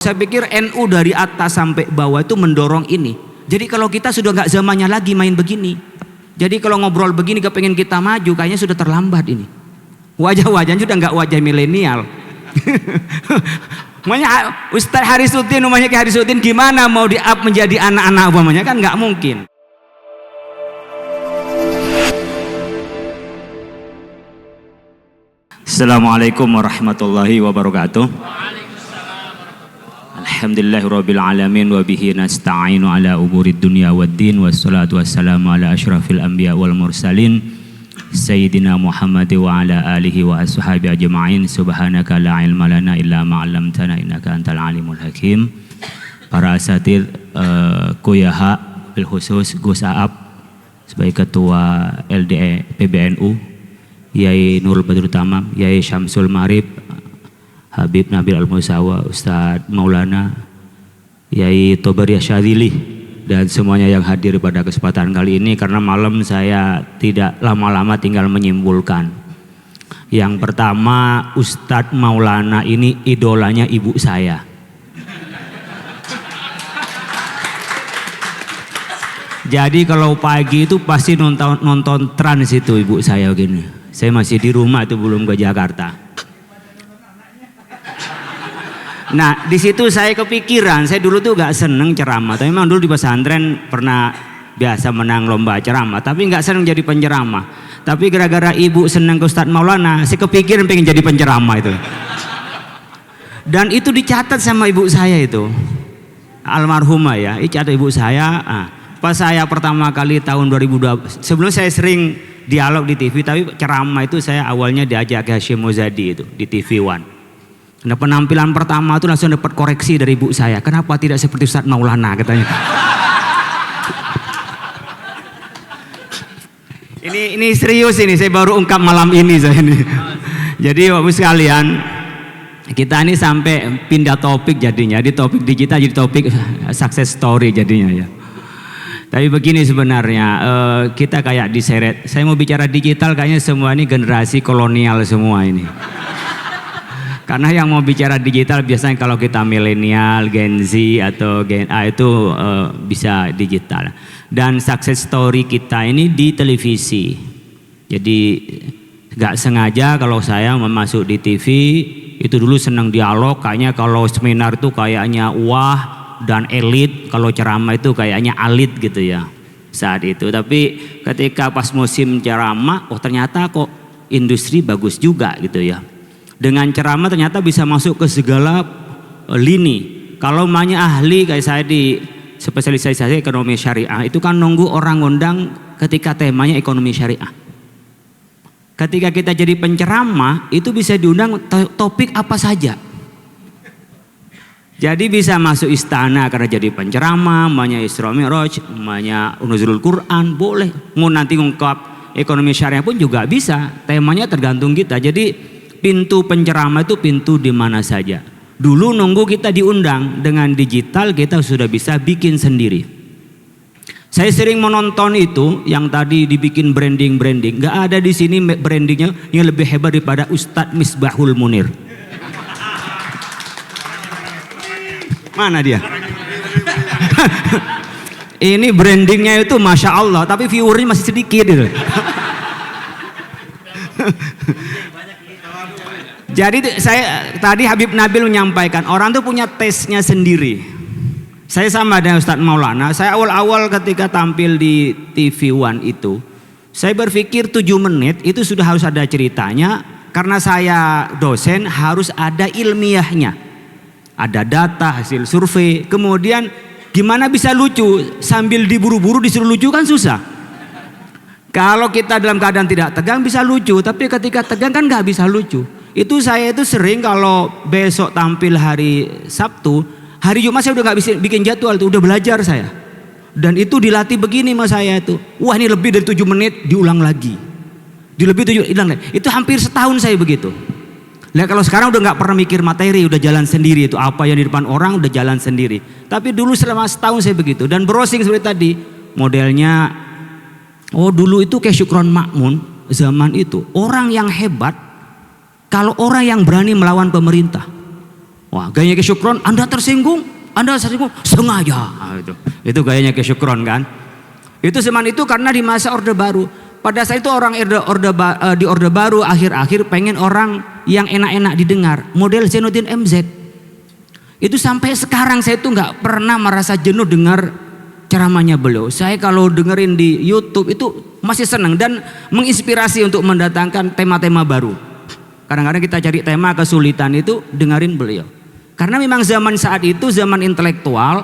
Saya pikir NU dari atas sampai bawah itu mendorong ini. Jadi kalau kita sudah nggak zamannya lagi main begini. Jadi kalau ngobrol begini kepengen kita maju, kayaknya sudah terlambat ini. Wajah-wajahnya sudah nggak wajah milenial. Makanya Ustadz Harisuddin, umumnya kayak Harisuddin, gimana mau di-up menjadi anak-anak umpamanya, kan nggak mungkin. Assalamualaikum warahmatullahi wabarakatuh. Alhamdulillahirabbil alamin wa bihi nasta'inu ala umurid dunya waddin, wassalatu wassalamu ala asyrafil anbiya wal mursalin sayyidina Muhammad wa ala alihi wa ashabi ajma'in. Subhanaka la ilma lana illa ma 'allamtana innaka antal alimul hakim. Para asatidz Kuyaha, bil khusus Gus Aap sebagai ketua LDE PBNU, Yai Nurul Badrul Tamam, Yai Syamsul Marib, Habib Nabil Al-Musawa, Ustadz Maulana, Yai Tobariah Syadzili, dan semuanya yang hadir pada kesempatan kali ini. Karena malam saya tidak lama-lama tinggal menyimpulkan. Yang pertama, Ustadz Maulana ini idolanya ibu saya. Jadi kalau pagi itu pasti nonton Trans itu ibu saya begini. Saya masih di rumah itu, belum ke Jakarta. Nah, di situ saya kepikiran, saya dulu tuh gak seneng ceramah. Tapi memang dulu di pesantren pernah biasa menang lomba ceramah, tapi gak seneng jadi penceramah. Tapi gara-gara ibu seneng ke Ustadz Maulana, saya kepikiran pengen jadi penceramah itu. Dan itu dicatat sama ibu saya itu, almarhumah ya, dicatat ibu saya. Pas saya pertama kali tahun 2002, sebelum saya sering dialog di TV, tapi ceramah itu saya awalnya diajak ke Hashim Muzadi itu di TV One. Nah, penampilan pertama itu langsung dapat koreksi dari ibu saya. Kenapa tidak seperti Ustadz Maulana, katanya. Ini serius ini, saya baru ungkap malam ini saya ini. Jadi Bapak sekalian, kita ini sampai pindah topik jadinya. Di topik digital jadi topik success story jadinya ya. Tapi begini sebenarnya, kita kayak diseret. Saya mau bicara digital, kayaknya semua ini generasi kolonial semua ini. Karena yang mau bicara digital biasanya kalau kita milenial, Gen Z atau Gen A itu bisa digital. Dan success story kita ini di televisi. Jadi gak sengaja kalau saya masuk di TV, itu dulu senang dialog, kayaknya kalau seminar itu kayaknya wah dan elit, kalau ceramah itu kayaknya alit gitu ya saat itu. Tapi ketika pas musim ceramah, oh ternyata kok industri bagus juga gitu ya. Dengan ceramah ternyata bisa masuk ke segala lini. Kalau namanya ahli kayak saya di spesialisasi ekonomi syariah, itu kan nunggu orang ngundang ketika temanya ekonomi syariah. Ketika kita jadi penceramah, itu bisa diundang topik apa saja. Jadi bisa masuk istana karena jadi penceramah, namanya Isra Mi'raj, namanya Nuzulul Quran, boleh. Mau nanti ngungkap ekonomi syariah pun juga bisa. Temanya tergantung kita. Jadi pintu penceramah itu pintu di mana saja. Dulu nunggu kita diundang, dengan digital kita sudah bisa bikin sendiri. Saya sering menonton itu yang tadi dibikin branding. Nggak ada di sini brandingnya yang lebih hebat daripada Ustadz Misbahul Munir. Mana dia? Ini brandingnya itu masya Allah, tapi viewernya masih sedikit gitu. Jadi saya tadi Habib Nabil menyampaikan orang tuh punya tesnya sendiri. Saya sama dengan Ustadz Maulana. Saya awal-awal ketika tampil di TV One itu, saya berpikir 7 menit itu sudah harus ada ceritanya. Karena saya dosen harus ada ilmiahnya, ada data hasil survei. Kemudian gimana bisa lucu sambil diburu-buru disuruh lucu kan susah. Kalau kita dalam keadaan tidak tegang bisa lucu, tapi ketika tegang kan nggak bisa lucu. Itu saya itu sering kalau besok tampil hari Sabtu, hari Jumat saya udah nggak bisa bikin jadwal, itu udah belajar saya. Dan itu dilatih begini sama saya itu. Wah ini lebih dari 7 menit diulang lagi. Di lebih 7 hilang. Itu hampir setahun saya begitu. Nah kalau sekarang udah nggak pernah mikir materi, udah jalan sendiri itu. Apa yang di depan orang udah jalan sendiri. Tapi dulu selama setahun saya begitu. Dan browsing seperti tadi, modelnya, oh dulu itu kayak Syukron Makmun zaman itu. Orang yang hebat kalau orang yang berani melawan pemerintah. Wah, gayanya Kiai Syukron, Anda tersinggung sengaja. Nah, itu gayanya Kiai Syukron kan. Itu zaman itu karena di masa Orde Baru. Pada saat itu orang di Orde Baru akhir-akhir pengen orang yang enak-enak didengar, model Zainuddin MZ. Itu sampai sekarang saya itu nggak pernah merasa jenuh dengar ceramahnya beliau. Saya kalau dengerin di YouTube itu masih senang dan menginspirasi untuk mendatangkan tema-tema baru. Kadang-kadang kita cari tema kesulitan itu dengerin beliau. Karena memang zaman saat itu zaman intelektual,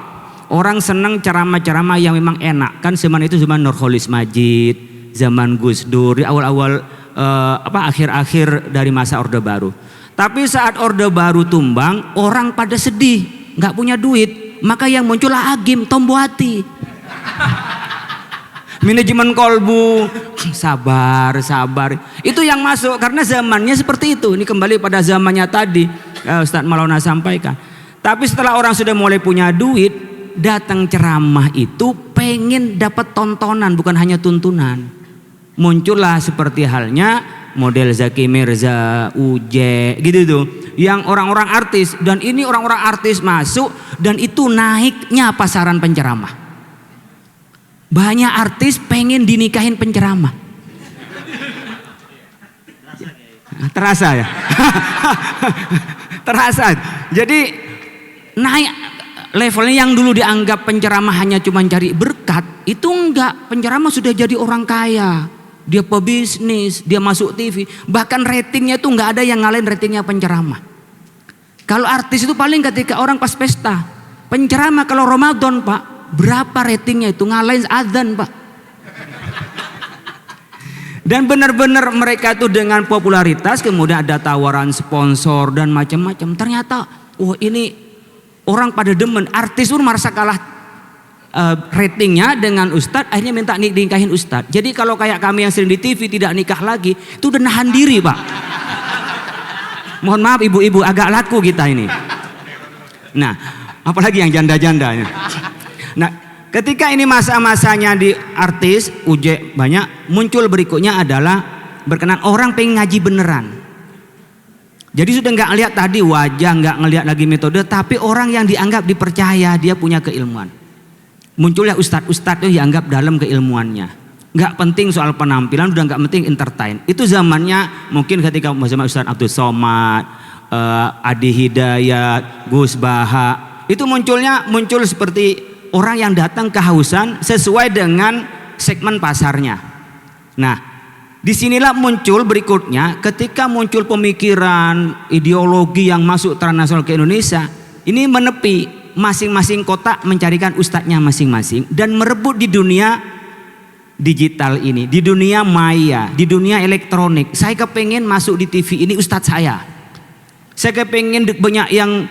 orang senang ceramah-ceramah yang memang enak. Kan zaman itu zaman Nurholis Majid, zaman Gus Dur, di awal-awal akhir-akhir dari masa Orde Baru. Tapi saat Orde Baru tumbang, orang pada sedih, nggak punya duit, maka yang muncullah Agim, Tomboati. Manajemen kolbu, sabar. Itu yang masuk karena zamannya seperti itu. Ini kembali pada zamannya tadi Ustadz Maulana sampaikan. Tapi setelah orang sudah mulai punya duit, datang ceramah itu pengen dapat tontonan bukan hanya tuntunan. Muncullah seperti halnya model Zaki Mirza, Uje gitu tuh. Yang orang-orang artis dan ini orang-orang artis masuk dan itu naiknya pasaran penceramah. Banyak artis pengen dinikahin penceramah. Terasa ya? Terasa. Jadi naik levelnya yang dulu dianggap penceramah hanya cuma cari berkat, itu enggak. Penceramah sudah jadi orang kaya. Dia pebisnis, dia masuk TV. Bahkan ratingnya itu enggak ada yang ngalahin ratingnya penceramah. Kalau artis itu paling ketika orang pas pesta. Penceramah kalau Ramadan Pak, berapa ratingnya itu ngalahin azan Pak. Dan benar-benar mereka itu dengan popularitas kemudian ada tawaran sponsor dan macam-macam. Ternyata ini orang pada demen. Artis pun merasa kalah ratingnya dengan ustadz, akhirnya minta nikahin ustadz. Jadi kalau kayak kami yang sering di TV tidak nikah lagi, itu udah nahan diri Pak. Mohon maaf ibu-ibu, agak laku kita ini. Nah, apalagi yang janda-jandanya. Nah, ketika ini masa-masanya di artis, Uje banyak, muncul berikutnya adalah berkenan orang pengen ngaji beneran. Jadi sudah nggak lihat tadi wajah, nggak ngelihat lagi metode, tapi orang yang dianggap dipercaya dia punya keilmuan. Munculnya ustadz-ustadz itu dianggap dalam keilmuannya. Nggak penting soal penampilan, udah nggak penting entertain. Itu zamannya mungkin ketika zaman Ustadz Abdul Somad, Adi Hidayat, Gus Baha, itu muncul seperti orang yang datang kehausan sesuai dengan segmen pasarnya. Nah, disinilah muncul berikutnya ketika muncul pemikiran ideologi yang masuk transnasional ke Indonesia. Ini menepi masing-masing kota mencarikan ustadznya masing-masing dan merebut di dunia digital ini, di dunia maya, di dunia elektronik. Saya kepengen masuk di TV ini ustadz saya. Saya kepengen banyak yang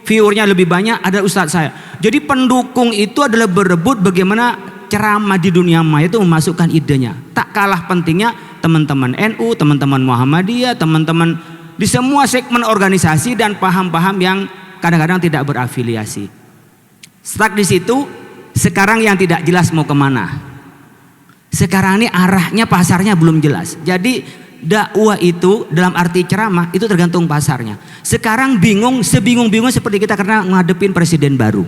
viewernya lebih banyak ada ustadz saya. Jadi pendukung itu adalah berebut bagaimana ceramah di dunia maya itu memasukkan idenya. Tak kalah pentingnya teman-teman NU, teman-teman Muhammadiyah, teman-teman di semua segmen organisasi dan paham-paham yang kadang-kadang tidak berafiliasi. Stuck di situ, sekarang yang tidak jelas mau kemana. Sekarang ini arahnya pasarnya belum jelas. Jadi dakwah itu dalam arti ceramah itu tergantung pasarnya. Sekarang bingung, sebingung-bingung seperti kita karena ngadepin presiden baru.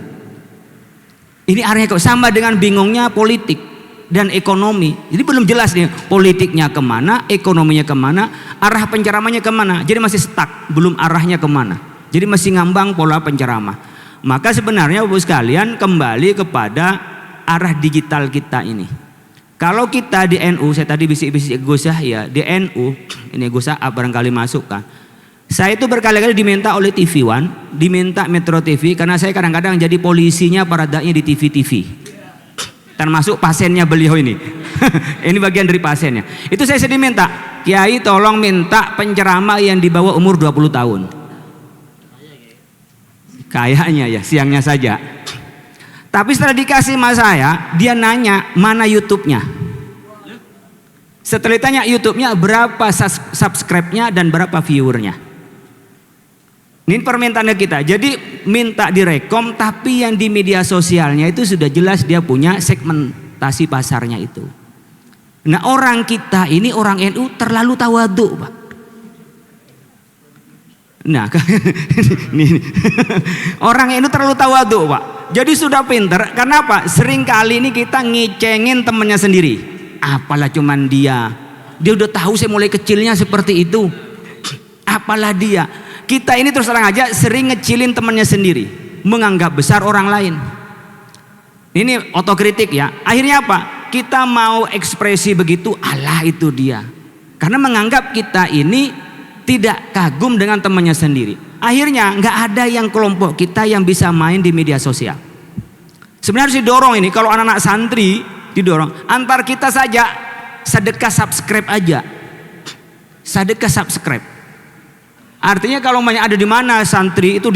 Ini arahnya kok sama dengan bingungnya politik dan ekonomi. Jadi belum jelas nih politiknya kemana, ekonominya kemana, arah penceramahnya kemana. Jadi masih stuck, belum arahnya kemana. Jadi masih ngambang pola penceramah. Maka sebenarnya Bapak sekalian kembali kepada arah digital kita ini. Kalau kita di NU, saya tadi bisik-bisik Gus Yahya, di NU, ini Gus Yahya barangkali masukkan. Saya itu berkali-kali diminta oleh TV One, diminta Metro TV, karena saya kadang-kadang jadi polisinya para dai di TV-TV. Termasuk pasiennya beliau ini. Ini bagian dari pasiennya. Itu saya sedih minta, Kiai tolong minta penceramah yang di bawah umur 20 tahun. Kayaknya ya, siangnya saja. Tapi setelah dikasih sama saya, dia nanya mana YouTube-nya. Setelah ditanya YouTube-nya berapa subscribe-nya dan berapa viewernya. Ini permintaannya kita. Jadi minta direkom, tapi yang di media sosialnya itu sudah jelas dia punya segmentasi pasarnya itu. Nah orang kita ini orang NU terlalu tawadhu Pak. Nah, ini. Orang ini terlalu tawadhu, Pak. Jadi sudah pinter. Karena apa? Sering kali ini kita ngecengin temannya sendiri. Apalah cuman dia. Dia udah tahu saya mulai kecilnya seperti itu. Apalah dia. Kita ini terus terang aja sering ngecilin temannya sendiri, menganggap besar orang lain. Ini otokritik ya. Akhirnya apa? Kita mau ekspresi begitu, Allah itu dia. Karena menganggap kita ini tidak kagum dengan temannya sendiri. Akhirnya nggak ada yang kelompok kita yang bisa main di media sosial. Sebenarnya harus didorong ini. Kalau anak-anak santri didorong. Antar kita saja sedekah subscribe aja. Sedekah subscribe. Artinya kalau ada di mana santri itu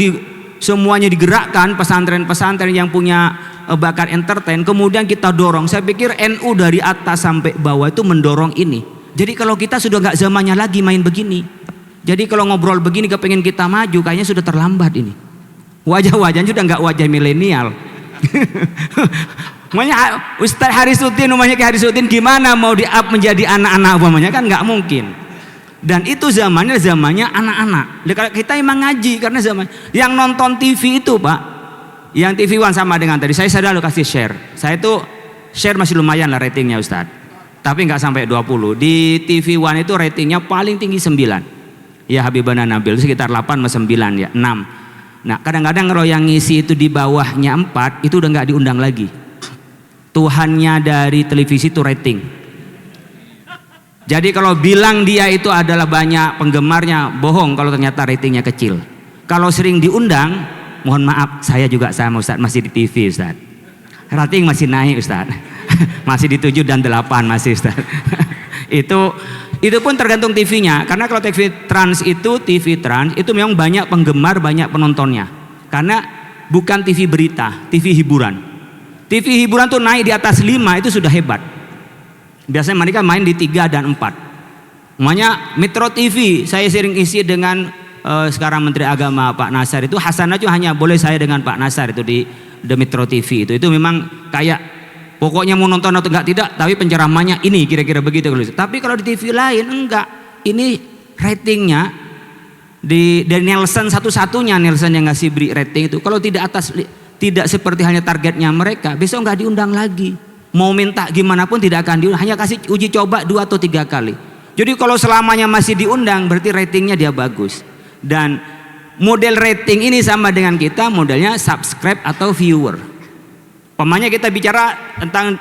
semuanya digerakkan, pesantren-pesantren yang punya bakat entertain, kemudian kita dorong. Saya pikir NU dari atas sampai bawah itu mendorong ini. Jadi kalau kita sudah nggak zamannya lagi main begini. Jadi kalau ngobrol begini kepengen kita maju, kayaknya sudah terlambat ini. Wajah-wajahnya sudah nggak wajah milenial. Makanya Ustadz Harisuddin, umumnya kayak Harisuddin, gimana mau di-up menjadi anak-anak umumnya, kan nggak mungkin. Dan itu zamannya anak-anak. Kalau kita emang ngaji karena zaman yang nonton TV itu, Pak, yang TV One sama dengan tadi. Saya selalu kasih share. Saya itu share masih lumayan lah ratingnya, Ustadz. Tapi nggak sampai 20. Di TV One itu ratingnya paling tinggi 9. Ya Habibana Nabil sekitar 8 sama 9 ya, 6. Nah kadang-kadang kalau yang ngisi itu di bawahnya 4 itu udah nggak diundang lagi. Tuhannya dari televisi itu rating. Jadi kalau bilang dia itu adalah banyak penggemarnya, bohong kalau ternyata ratingnya kecil. Kalau sering diundang, mohon maaf, saya juga sama Ustadz, masih di TV Ustadz. Rating masih naik Ustadz. Masih di 7 dan 8 masih Ustadz. Itu pun tergantung TV-nya. Karena kalau TV Trans itu memang banyak penggemar, banyak penontonnya. Karena bukan TV berita, TV hiburan. TV hiburan tuh naik di atas 5 itu sudah hebat. Biasanya mereka main di 3 dan 4. Makanya Metro TV saya sering isi dengan sekarang Menteri Agama Pak Nasar. Itu hasanah itu hanya boleh saya dengan Pak Nasar itu di The Metro TV. Itu memang kayak pokoknya mau nonton atau enggak tidak, tapi penceramahnya ini kira-kira begitu. Tapi kalau di TV lain enggak. Ini ratingnya dari Nielsen satu-satunya Nielsen yang ngasih beri rating itu. Kalau tidak seperti hanya targetnya mereka, besok enggak diundang lagi. Mau minta gimana pun tidak akan diundang, hanya kasih uji coba 2 atau 3 kali. Jadi kalau selamanya masih diundang berarti ratingnya dia bagus. Dan model rating ini sama dengan kita modelnya subscribe atau viewer. Pemanya kita bicara tentang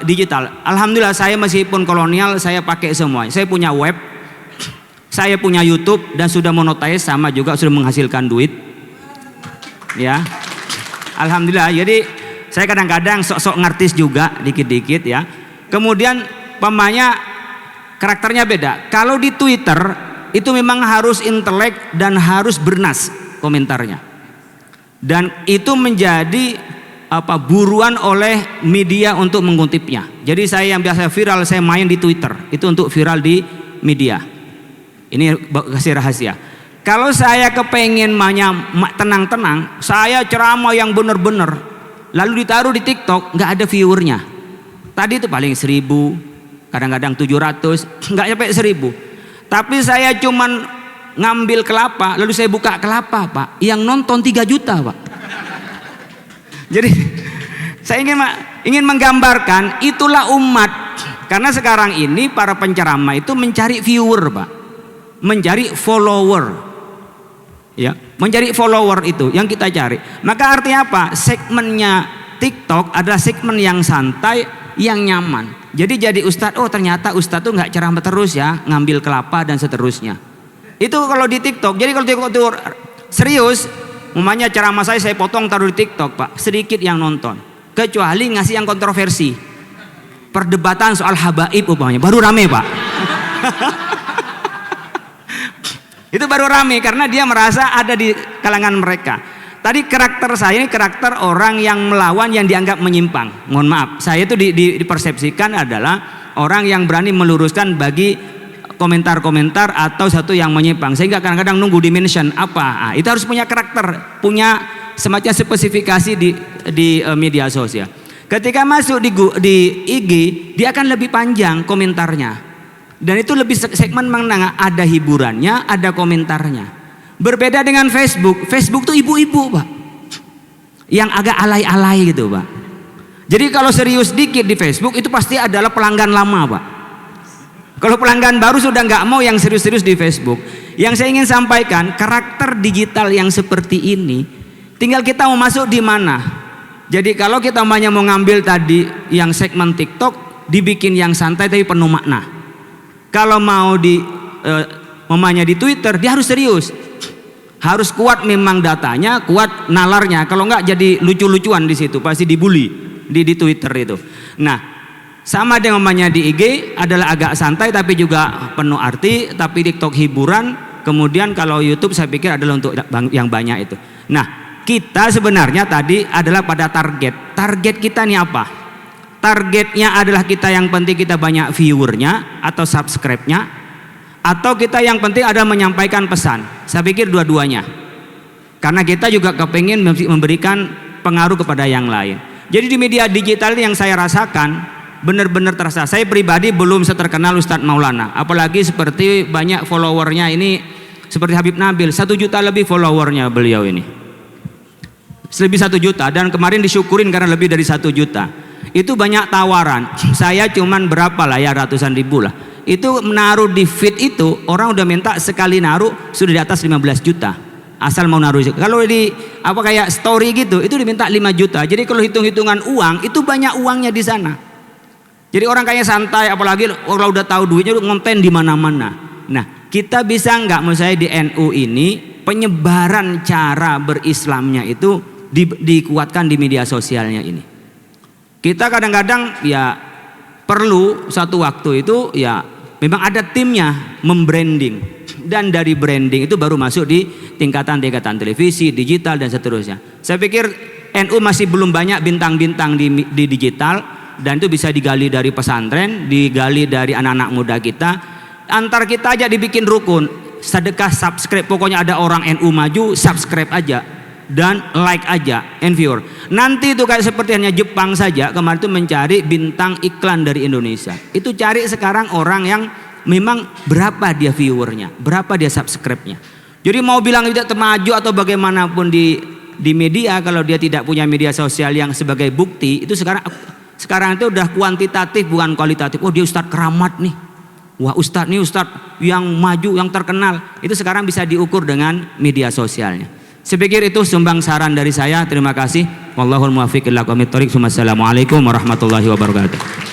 digital. Alhamdulillah saya meskipun kolonial saya pakai semua. Saya punya web, saya punya YouTube dan sudah monetize, sama juga sudah menghasilkan duit. Ya, alhamdulillah. Jadi saya kadang-kadang sok-sok ngartis juga dikit-dikit ya. Kemudian pemanya karakternya beda. Kalau di Twitter itu memang harus intelek dan harus bernas komentarnya. Dan itu menjadi buruan oleh media untuk mengutipnya. Jadi saya yang biasa viral saya main di Twitter itu untuk viral di media. Ini kasih rahasia. Kalau saya kepengen tenang-tenang, saya ceramah yang benar-benar. Lalu ditaruh di TikTok, nggak ada viewernya. Tadi itu paling 1000, kadang-kadang 700, nggak sampai 1000. Tapi saya cuman ngambil kelapa, lalu saya buka kelapa, Pak. Yang nonton 3 juta, Pak. Jadi saya ingin menggambarkan itulah umat. Karena sekarang ini para penceramah itu mencari viewer, Pak, mencari follower. Ya, mencari follower itu yang kita cari. Maka artinya apa? Segmennya TikTok adalah segmen yang santai, yang nyaman. Jadi ustadz, oh ternyata ustadz tuh nggak ceramah terus ya, ngambil kelapa dan seterusnya. Itu kalau di TikTok. Jadi kalau TikTok itu serius, umpamanya ceramah saya potong taruh di TikTok, Pak, sedikit yang nonton. Kecuali ngasih yang kontroversi, perdebatan soal habaib umpamanya, baru rame, Pak. Itu baru rame karena dia merasa ada di kalangan mereka. Tadi karakter saya ini karakter orang yang melawan, yang dianggap menyimpang. Mohon maaf, saya itu dipersepsikan adalah orang yang berani meluruskan bagi komentar-komentar atau satu yang menyimpang. Sehingga kadang-kadang nunggu dimension apa. Nah, itu harus punya karakter, punya semacam spesifikasi di media sosial. Ketika masuk di IG, dia akan lebih panjang komentarnya. Dan itu lebih segmen menengah, ada hiburannya, ada komentarnya. Berbeda dengan Facebook. Facebook tuh ibu-ibu, Pak, yang agak alay-alay gitu, Pak. Jadi kalau serius dikit di Facebook itu pasti adalah pelanggan lama, Pak. Kalau pelanggan baru sudah nggak mau yang serius-serius di Facebook. Yang saya ingin sampaikan, karakter digital yang seperti ini, tinggal kita mau masuk di mana. Jadi kalau kita mau ngambil tadi yang segmen TikTok, dibikin yang santai tapi penuh makna. Kalau mau di di Twitter, dia harus serius. Harus kuat memang datanya, kuat nalarnya. Kalau nggak jadi lucu-lucuan di situ, pasti dibully di Twitter itu. Nah, sama dengan di IG adalah agak santai tapi juga penuh arti, tapi TikTok hiburan. Kemudian kalau YouTube saya pikir adalah untuk yang banyak itu. Nah, kita sebenarnya tadi adalah pada target. Target kita nih apa? Targetnya adalah kita yang penting kita banyak viewernya atau subscribe-nya, atau kita yang penting ada menyampaikan pesan. Saya pikir dua-duanya, karena kita juga kepengen memberikan pengaruh kepada yang lain. Jadi di media digital yang saya rasakan benar-benar terasa. Saya pribadi belum seterkenal Ustadz Maulana, apalagi seperti banyak followernya ini seperti Habib Nabil, 1 juta lebih followernya beliau ini, lebih 1 juta, dan kemarin disyukurin karena lebih dari 1 juta. Itu banyak tawaran, saya cuman berapa lah ya, ratusan ribu lah. Itu menaruh di feed itu orang udah minta sekali naruh sudah di atas 15 juta asal mau naruh. Kalau di kayak story gitu itu diminta 5 juta. Jadi kalau hitung-hitungan uang itu banyak uangnya di sana. Jadi orang kayak santai, apalagi kalau udah tahu duitnya ngonten di mana-mana. Nah, kita bisa nggak misalnya di NU ini penyebaran cara berislamnya itu dikuatkan di media sosialnya ini. Kita kadang-kadang ya perlu satu waktu itu ya memang ada timnya membranding, dan dari branding itu baru masuk di tingkatan-tingkatan televisi, digital dan seterusnya. Saya pikir NU masih belum banyak bintang-bintang di digital, dan itu bisa digali dari pesantren, digali dari anak-anak muda kita. Antar kita aja dibikin rukun, sedekah subscribe, pokoknya ada orang NU maju subscribe aja dan like aja and viewer. Nanti itu kayak seperti hanya Jepang saja kemarin itu mencari bintang iklan dari Indonesia. Itu cari sekarang orang yang memang berapa dia viewernya, berapa dia subscribe-nya. Jadi mau bilang tidak termaju atau bagaimanapun di media, kalau dia tidak punya media sosial yang sebagai bukti, itu sekarang itu udah kuantitatif bukan kualitatif. Oh dia Ustadz keramat nih, wah Ustadz nih Ustadz yang maju, yang terkenal. Itu sekarang bisa diukur dengan media sosialnya. Saya pikir itu sumbang saran dari saya. Terima kasih. Wallahul muwaffiq ila aqwamit thoriq. Wassalamualaikum warahmatullahi wabarakatuh.